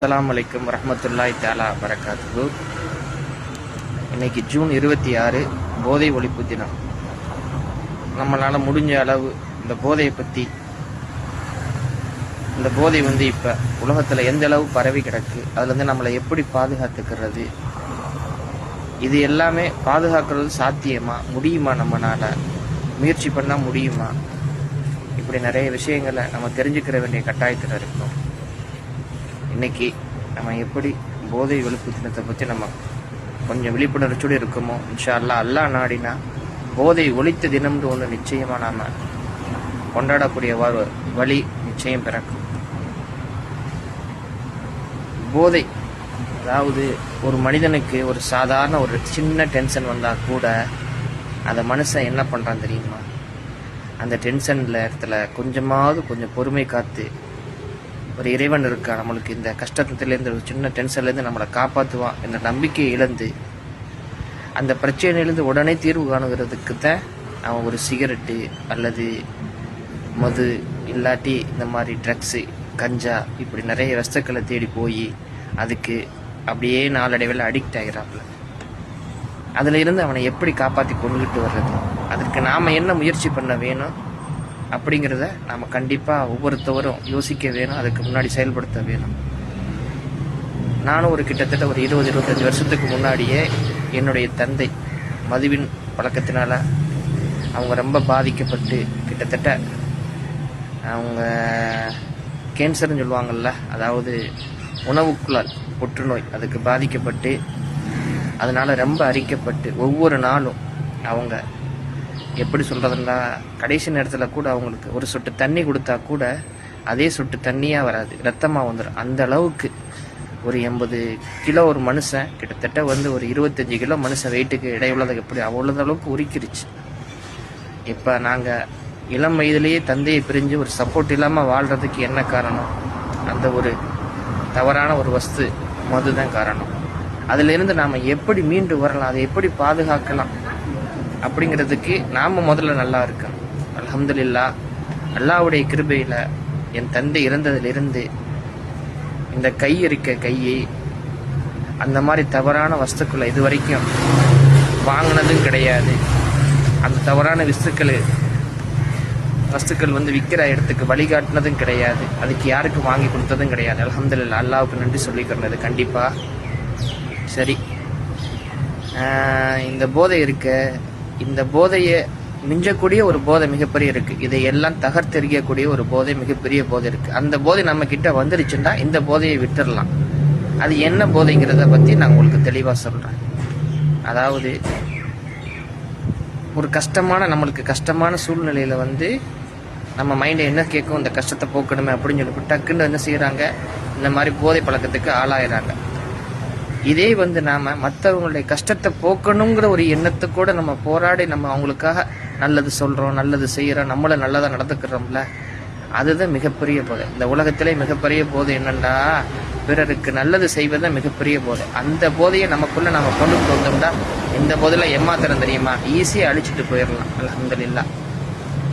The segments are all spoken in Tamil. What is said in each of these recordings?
அஸ்ஸலாமு அலைக்கும் வரஹ்மத்துல்லாஹி தஆலா வரகாத்துஹு. இன்னைக்கு ஜூன் 26 போதை ஒழிப்பு தினம். நம்மளால முடிஞ்ச அளவு இந்த போதையை பற்றி, இந்த போதை இப்போ உலகத்தில் எந்த அளவு பரவி கிடக்கு, அதுலேருந்து நம்மளை எப்படி பாதுகாத்துக்கிறது, இது எல்லாமே பாதுகாக்கிறது சாத்தியமா, முடியுமா, நம்மளால் முயற்சி பண்ணால் முடியுமா, இப்படி நிறைய விஷயங்களை நம்ம தெரிஞ்சுக்கிற வேண்டிய கட்டாயத்தில் இருக்கோம். இன்னைக்கு நம்ம எப்படி போதை ஒழிப்பு தினத்தை பற்றி நம்ம கொஞ்சம் விழிப்புணர்ச்சியோடு இருக்கோமோ, இன்ஷா அல்லாஹ் அல்லாஹ் நாடினா போதை ஒழித்த தினம்னு ஒன்று நிச்சயமாக நாம் கொண்டாடக்கூடிய வழி நிச்சயம் பிறக்கும். போதை, அதாவது ஒரு மனிதனுக்கு ஒரு சாதாரண ஒரு சின்ன டென்ஷன் வந்தால் கூட அந்த மனுஷன் என்ன பண்ணுறான் தெரியுமா, அந்த டென்ஷனில் இடத்துல கொஞ்சம் பொறுமை காத்து, ஒரு இறைவன் இருக்கா நம்மளுக்கு இந்த கஷ்டத்துலேருந்து, ஒரு சின்ன டென்ஷன்லேருந்து நம்மளை காப்பாற்றுவான் என்ற நம்பிக்கையை இழந்து அந்த பிரச்சனையிலேருந்து உடனே தீர்வு காணுகிறதுக்கு தான் அவன் ஒரு சிகரெட்டு அல்லது மது இல்லாட்டி இந்த மாதிரி ட்ரக்ஸு, கஞ்சா, இப்படி நிறைய வஸ்துக்களை தேடி போய் அதுக்கு அப்படியே நாளடைவில் அடிக்ட் ஆகிறாப்புல. அதில் இருந்து அவனை எப்படி காப்பாற்றி கொண்டுகிட்டு வர்றது, அதற்கு நாம் என்ன முயற்சி பண்ண வேணும் அப்படிங்கிறத நாம் கண்டிப்பாக ஒவ்வொருத்தவரும் யோசிக்க வேணும், அதுக்கு முன்னாடி செயல்படுத்த வேணும். நானும் கிட்டத்தட்ட ஒரு 20-25 வருஷத்துக்கு முன்னாடியே என்னுடைய தந்தை மதுவின் பழக்கத்தினால அவங்க ரொம்ப பாதிக்கப்பட்டு, கிட்டத்தட்ட அவங்க கேன்சர்னு சொல்லுவாங்கள்ல, அதாவது உணவுக்குழாய் புற்றுநோய், அதுக்கு பாதிக்கப்பட்டு அதனால் ரொம்ப அரிக்கப்பட்டு ஒவ்வொரு நாளும் அவங்க எப்படி சொல்கிறதுன்னா, கடைசி நேரத்தில் கூட அவங்களுக்கு ஒரு சொட்டு தண்ணி கொடுத்தா கூட அதே சொட்டு தண்ணியாக வராது, ரத்தமாக வந்துடும். அந்த அளவுக்கு ஒரு 80 கிலோ ஒரு மனுஷன், கிட்டத்தட்ட ஒரு 25 கிலோ மனுஷன் வெயிட்டுக்கு இடையுள்ளதை எப்படி அவ்வளோ அளவுக்கு உரிக்கிருச்சு. இப்போ நாங்கள் இளம் வயதிலேயே தந்தையை பிரிஞ்சு ஒரு சப்போர்ட் இல்லாமல் வாழ்கிறதுக்கு என்ன காரணம், அந்த ஒரு தவறான ஒரு வஸ்து மது தான் காரணம். அதிலிருந்து நாம் எப்படி மீண்டு வரலாம், அதை எப்படி பாதுகாக்கலாம் அப்படிங்கிறதுக்கு நாம் முதல்ல நல்லா இருக்கணும். அல்ஹம்துலில்லாஹ், அல்லாஹ்வுடைய கிருபையில் என் தந்தை இறந்ததிலிருந்து இந்த கையை அந்த மாதிரி தவறான வஸ்துக்களை இது வரைக்கும் வாங்கினதும் கிடையாது. அந்த தவறான வஸ்துக்கள் விற்கிற இடத்துக்கு வழிகாட்டினதும் கிடையாது. அதுக்கு யாருக்கு வாங்கி கொடுத்ததும் கிடையாது. அல்ஹம்துலில்லாஹ், அல்லாஹ்வுக்கு நன்றி சொல்லிக்கிறது கண்டிப்பாக. சரி, இந்த போதை இந்த போதையை மிஞ்சக்கூடிய ஒரு போதை மிகப்பெரிய இருக்குது. இதையெல்லாம் தகர்த்தெறியக்கூடிய ஒரு போதை, மிகப்பெரிய போதை இருக்குது. அந்த போதை நம்ம கிட்ட வந்துருச்சுன்னா இந்த போதையை விட்டுடலாம். அது என்ன போதைங்கிறத பற்றி நான் உங்களுக்கு தெளிவாக சொல்கிறேன். அதாவது ஒரு நம்மளுக்கு கஷ்டமான சூழ்நிலையில் நம்ம மைண்டை என்ன கேட்கும், இந்த கஷ்டத்தை போக்கணுமே அப்படின்னு சொல்லிட்டு டக்குன்னு என்ன செய்கிறாங்க, இந்த மாதிரி போதை பழக்கத்துக்கு ஆளாயிறாங்க. இதே நாம் மற்றவங்களுடைய கஷ்டத்தை போக்கணுங்கிற ஒரு எண்ணத்தை கூட நம்ம போராடி நம்ம அவங்களுக்காக நல்லது சொல்கிறோம், நல்லது செய்கிறோம், நம்மளை நல்லதாக நடந்துக்கிறோம்ல, அதுதான் மிகப்பெரிய போதை. இந்த உலகத்திலே மிகப்பெரிய போதை என்னண்டா, பிறருக்கு நல்லது செய்வதுதான் மிகப்பெரிய போதை. அந்த போதையை நமக்குள்ளே நம்ம கொண்டு வந்தோம்னா இந்த போதையில் ஏமாத்திரம் தெரியுமா, ஈஸியாக அழிச்சிட்டு போயிடலாம். அல்ஹம்துலில்லாஹ்,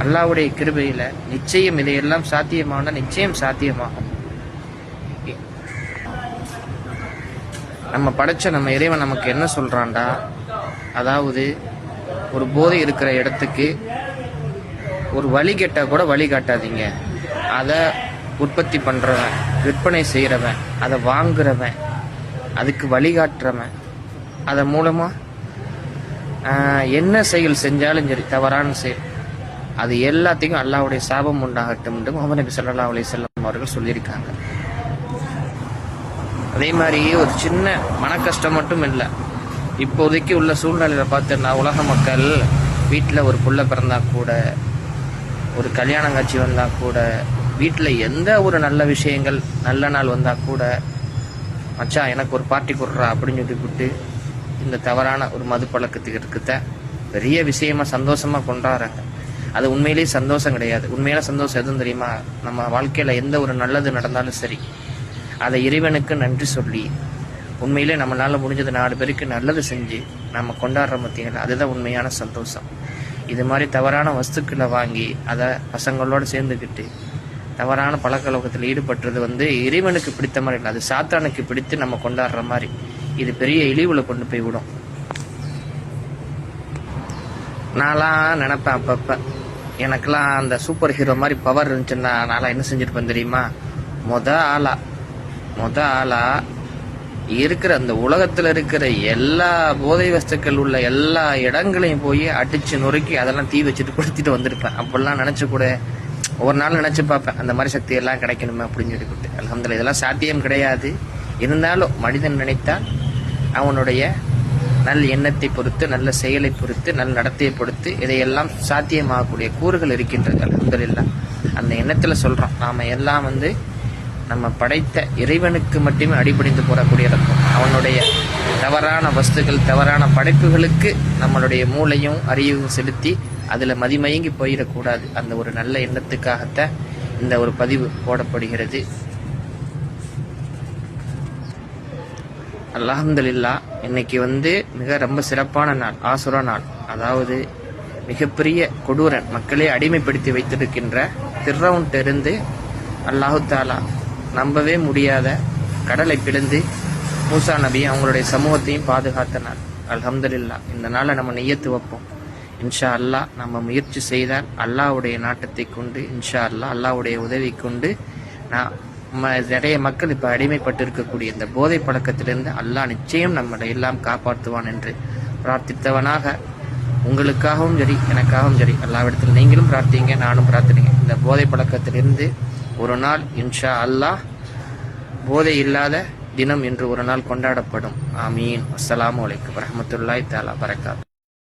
அல்லாஹ்வுடைய கிருபையில் நிச்சயம் இதையெல்லாம் சாத்தியமான, நிச்சயம் சாத்தியமாகும். நம்ம படைச்ச நம்ம இறைவன் நமக்கு என்ன சொல்கிறான்டா, அதாவது ஒரு போதை இருக்கிற இடத்துக்கு ஒரு வழி கேட்டால் கூட வழி காட்டாதீங்க. அதை உற்பத்தி பண்ணுறவன், விற்பனை செய்கிறவன், அதை வாங்குறவன், அதுக்கு வழிகாட்டுறவன், அதன் மூலமாக என்ன செயல் செஞ்சாலும் சரி, தவறான செயல், அது எல்லாத்தையும் அல்லாஹ்வுடைய சாபம் உண்டாகட்டும் என்று முஹம்மது நபி ஸல்லல்லாஹு அலைஹி வஸல்லம் அவர்கள் சொல்லியிருக்காங்க. அதே மாதிரி ஒரு சின்ன மன கஷ்டம் மட்டும் இல்லை, இப்போதைக்கு உள்ள சூழ்நிலையில் பார்த்தோன்னா உலக மக்கள் வீட்டில் ஒரு புள்ள பிறந்தா கூட, ஒரு கல்யாணம் காட்சி வந்தால் கூட, வீட்டில் எந்த ஒரு நல்ல விஷயங்கள் நல்ல நாள் வந்தால் கூட, மச்சான் எனக்கு ஒரு பார்ட்டி கொடுறா அப்படின்னு சொல்லிவிட்டு இந்த தவறான ஒரு மது பழக்கத்துக்கு இருக்கிறத பெரிய விஷயமா சந்தோஷமாக கொண்டாடுறாங்க. அது உண்மையிலேயே சந்தோஷம் கிடையாது. உண்மையில சந்தோஷம் எதுவும் தெரியுமா, நம்ம வாழ்க்கையில் எந்த ஒரு நல்லது நடந்தாலும் சரி, அதை இறைவனுக்கு நன்றி சொல்லி உண்மையிலே நம்மளால் முடிஞ்சது 4 பேருக்கு நல்லது செஞ்சு நம்ம கொண்டாடுற மத்தியில், அதுதான் உண்மையான சந்தோஷம். இது மாதிரி தவறான வஸ்துக்களை வாங்கி அதை பசங்களோடு சேர்ந்துக்கிட்டு தவறான பழக்கவழக்கத்தில் ஈடுபட்டுறது வந்து இறைவனுக்கு பிடித்த மாதிரி இல்லை, அது சாத்தானுக்கு பிடித்து நம்ம கொண்டாடுற மாதிரி. இது பெரிய இழிவுல கொண்டு போய் விடும். நான்லாம் நினைப்பேன் அப்பப்ப, எனக்கெல்லாம் அந்த சூப்பர் ஹீரோ மாதிரி பவர் இருந்துச்சுன்னா நான்லாம் என்ன செஞ்சிருப்பேன் தெரியுமா? மொத ஆளா இருக்கிற அந்த உலகத்துல இருக்கிற எல்லா போதை வஸ்துக்கள் உள்ள எல்லா இடங்களையும் போய் அடிச்சு நொறுக்கி அதெல்லாம் தீ வச்சுட்டு கொடுத்துட்டு வந்திருப்பேன். அப்படிலாம் நினைச்சு கூட ஒரு நாள் நினைச்சு பார்ப்பேன், அந்த மாதிரி சக்தி எல்லாம் கிடைக்கணுமே அப்படின்னு சொல்லிவிட்டு. அல்ஹம்துலில்லாஹ், இதெல்லாம் சாத்தியம் கிடையாது. இருந்தாலும் மனிதன் நினைத்தால் அவனுடைய நல் எண்ணத்தை பொறுத்து, நல்ல செயலை பொறுத்து, நல் நடத்தையை பொறுத்து இதையெல்லாம் சாத்தியமாகக்கூடிய கூறுகள் இருக்கின்றது. அல்ஹம்துலில்லாஹ், அந்த எண்ணத்துல சொல்றோம். நாம எல்லாம் வந்து நம்ம படைத்த இறைவனுக்கு மட்டுமே அடிபணிந்து போடக்கூடிய இருக்கும். அவனுடைய தவறான வஸ்துகள், தவறான படைப்புகளுக்கு நம்மளுடைய மூளையும் அறிவும் செலுத்தி அதுல மதிமயங்கி போயிடக்கூடாது. அந்த ஒரு நல்ல எண்ணத்துக்காகத்தான் இந்த ஒரு பதிவு போடப்படுகிறது. அல்ஹம்துலில்லாஹ், இன்னைக்கு வந்து மிக ரொம்ப சிறப்பான நாள், ஆசுரா நாள். அதாவது மிகப்பெரிய கொடூரன், மக்களே அடிமைப்படுத்தி வைத்திருக்கின்ற ஃபிர்அவுன்ட்ட இருந்து அல்லாஹு தஆலா நம்பவே முடியாத கடலை பிளந்து மூசா நபி அவங்களுடைய சமூகத்தையும் பாதுகாத்த நாள். அல்ஹம்துலில்லாஹ், இந்த நாளை நம்ம நியத்து வைப்போம். இன்ஷா அல்லாஹ் நம்ம முயற்சி செய்தால் அல்லாஹ்வுடைய நாட்டத்தை கொண்டு, இன்ஷா அல்லாஹ் அல்லாஹ்வுடைய உதவி கொண்டு நிறைய மக்கள் இப்ப அடிமைப்பட்டு இருக்கக்கூடிய இந்த போதை பழக்கத்திலிருந்து அல்லாஹ் நிச்சயம் நம்மளை எல்லாம் காப்பாற்றுவான் என்று பிரார்த்தித்தவனாக, உங்களுக்காகவும் சரி எனக்காகவும் சரி அல்லாஹ்விடத்தில் நீங்களும் பிரார்த்திங்க, நானும் பிரார்த்திங்க. இந்த போதை பழக்கத்திலிருந்து ஒரு நாள் இன்ஷா அல்லாஹ் போதை இல்லாத தினம் என்று ஒரு நாள் கொண்டாடப்படும். ஆமீன். அஸ்ஸலாமு அலைக்கும் வரஹ்மத்துல்லாஹி தஆலா பரக்காத்துஹு.